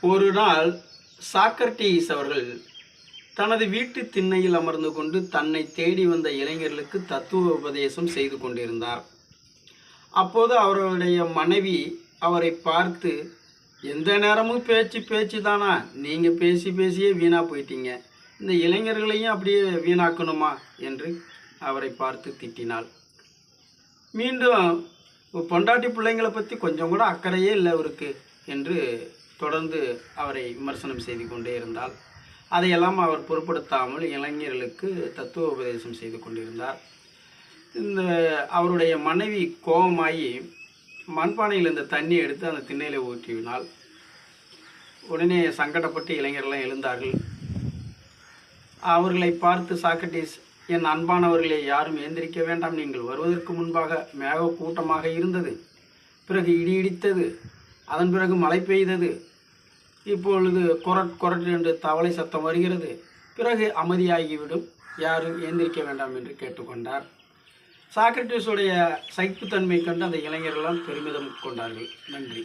ஒரு நாள் சாக்ரடீஸ் அவர்கள் தனது வீட்டு திண்ணையில் அமர்ந்து கொண்டு தன்னை தேடி வந்த இளைஞர்களுக்கு தத்துவ உபதேசம் செய்து கொண்டிருந்தார். அப்போது அவருடைய மனைவி அவரை பார்த்து, எந்த நேரமும் பேச்சு பேச்சு தானா, நீங்கள் பேசி பேசியே வீணாக போயிட்டீங்க, இந்த இளைஞர்களையும் அப்படியே வீணாக்கணுமா என்று அவரை பார்த்து திட்டினாள். மீண்டும் பொண்டாட்டி பிள்ளைங்களை பற்றி கொஞ்சம் கூட அக்கறையே இல்லை அவருக்கு என்று தொடர்ந்து அவரை விமர்சனம் செய்து கொண்டே இருந்தால், அதையெல்லாம் அவர் பொருட்படுத்தாமல் இளைஞர்களுக்கு தத்துவ உபதேசம் செய்து கொண்டிருந்தார். இந்த அவருடைய மனைவி கோபமாகி மண்பானையில் இந்த தண்ணி எடுத்து அந்த திண்ணையில் ஊற்றினாள். உடனே சங்கடப்பட்டு இளைஞர்கள்லாம் எழுந்தார்கள். அவர்களை பார்த்து சாக்ரடீஸ், என் அன்பானவர்களே, யாரும் எழுந்திருக்க வேண்டாம், நீங்கள் வருவதற்கு முன்பாக மேக கூட்டமாக இருந்தது, பிறகு இடி இடித்தது, அதன் பிறகு மழை பெய்தது, இப்பொழுது கொரட் கொரட் என்று தவளை சத்தம் வருகிறது, பிறகு அமைதியாகிவிடும், யாரும் எழுந்திருக்க வேண்டாம் என்று கேட்டுக்கொண்டார். சாக்ரடீஸுடைய சகிப்புத்தன்மை கண்டு அந்த இளைஞர்களெல்லாம் பெருமிதம் கொண்டார்கள். நன்றி.